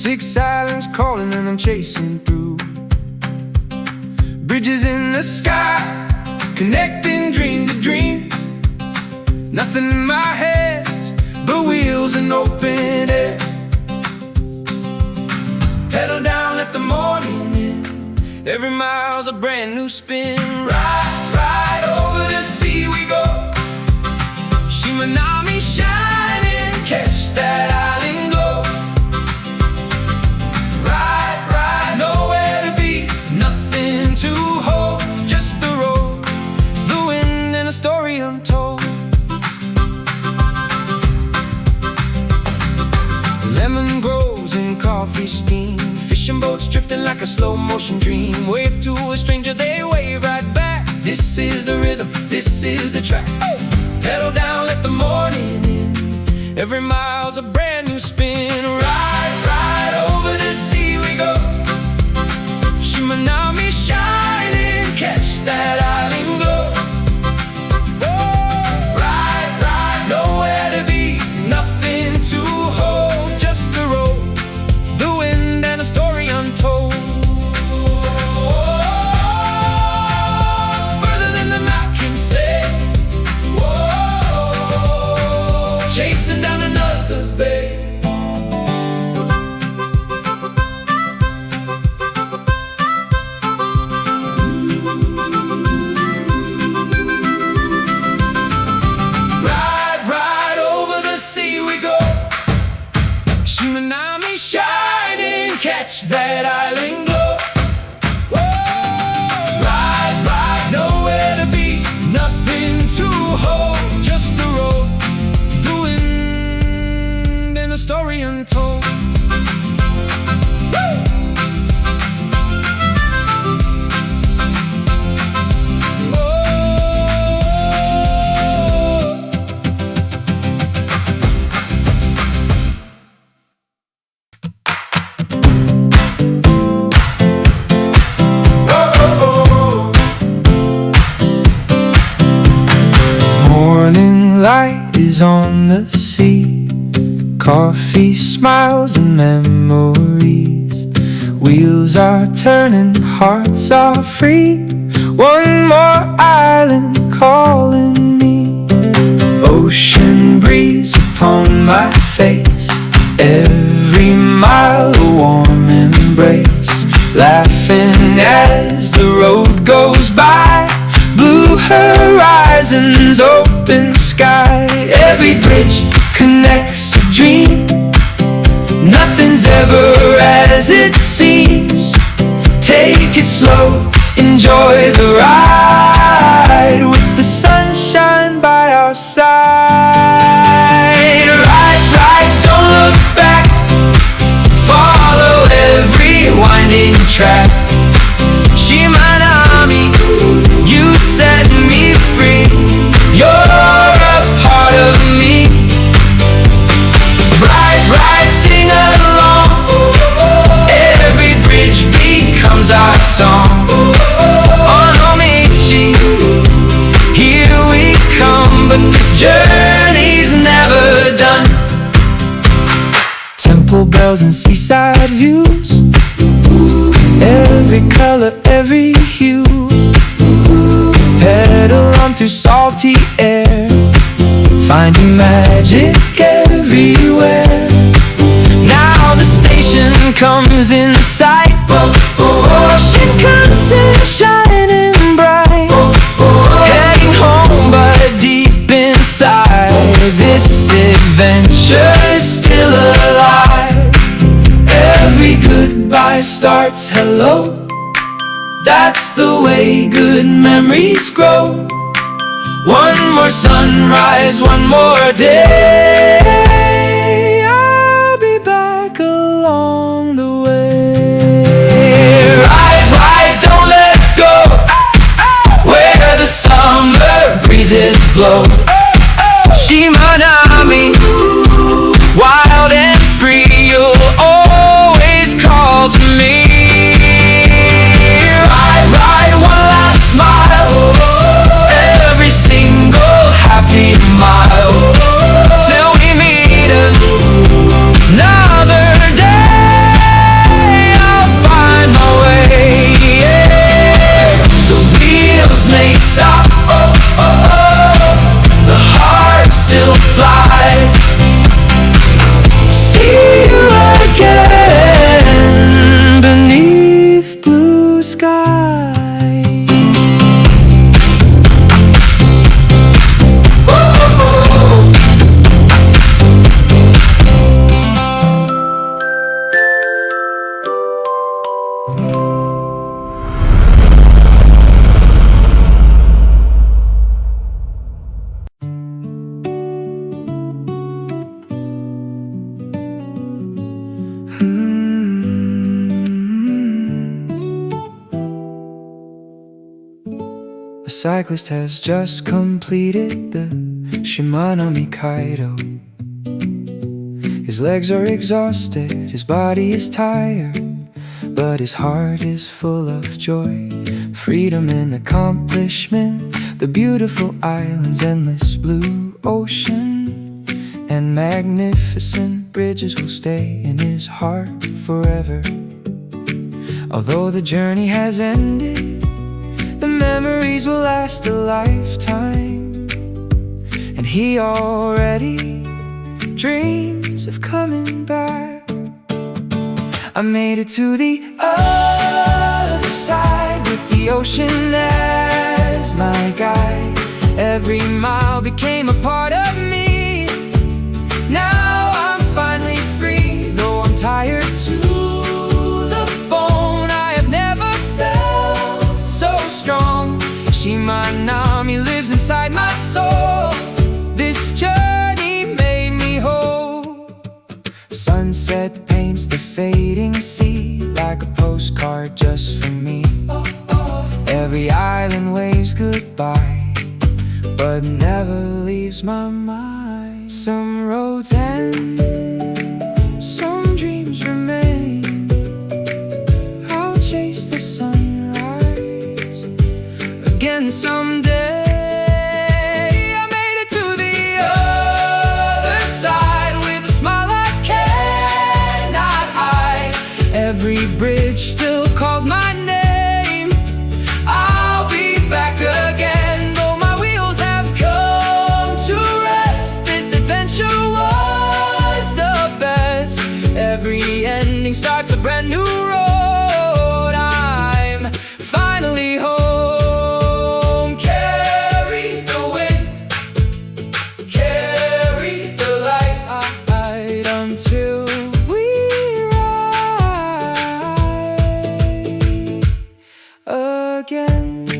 Sick silence calling and I'm chasing through. Bridges in the sky, connecting dream to dream. Nothing in my hands but wheels and open air. Pedal down, let the morning in. Every mile's a brand new spin. Ride over the sea we go. Shi ma na mi shining, catch that island glow. Ride, nowhere to be, nothing to hold, just the road, the wind and a story untold. Lemon grows in coffee steam, fishing boats drifting like a slow motion dream. Wave to a stranger, they wave right back. This is the rhythm, this is the track. Pedal down, let the morning in. Every mile's a brand new spin. Ride over the sea we go. Shi ma na mi shining, catch that island glow. Ride, nowhere to be, nothing to hold, just the road, the wind and a story untold. Further than the map can say. Chasing down another bay. Ride over the sea we go. Shi ma na mi shining, catch that island glow. Ride, nowhere to be, nothing to hold, just the road, the wind and a story untold. Morning light is on the sea, coffee, smiles and memories. Wheels are turning, hearts are free. One more island calling me. Ocean breeze upon my face, every mile a warm embrace. Laughing as the road goes by, blue horizons, open sky. Every bridge connects a dream, nothing's ever as it seems. Take it slow, enjoy the ride, with the sunshine by our side. Ride, don't look back, follow every winding track. Shi ma na mi, you set me free, you're a part of me. Ride, sing along, every bridge becomes our song. On Omichi, here we come, but this journey's never done. Temple bells and seaside views, every color, every hue. Pedal on through salty air, finding magic everywhere. Now the station comes in sight, Shinkansen shining bright. Heading home but deep inside, this adventure's still alive. Every goodbye starts hello, that's the way good memories grow. One more sunrise, one more day, I'll be back along the way. Ride, don't let go, where the summer breezes blow. Shi ma na mi, wild and free, you'll always call to me. Ride, one last smile, every single happy mile, till we meet another day. cyclist has just completed the Shimanami Kaido. His legs are exhausted, his body is tired, but his heart is full of joy. Freedom and accomplishment, the beautiful islands, endless blue ocean, and magnificent bridges will stay in his heart forever. Although the journey has ended, the memories will last a lifetime, and he already dreams of coming back. I made it to the other side with the ocean as my guide. Every mile became a part of me. Now I'm finally free, though I'm tired to the bone. I have never felt so strong. Shimanami lives inside my soul. This journey made me whole. Sunset paints the fading sea like a postcard just for me. Every island waves goodbye, but never leaves my mind. Some roads end, some dreams remain. I'll chase the sunrise again someday. I made it to the other side with a smile I cannot hide. Every bridge still calls my name. I'll be back again, though my wheels have come to rest. This adventure was the best. Every ending starts a brand new road. I'm finally home. Carry the wind, carry the light, until we ride again.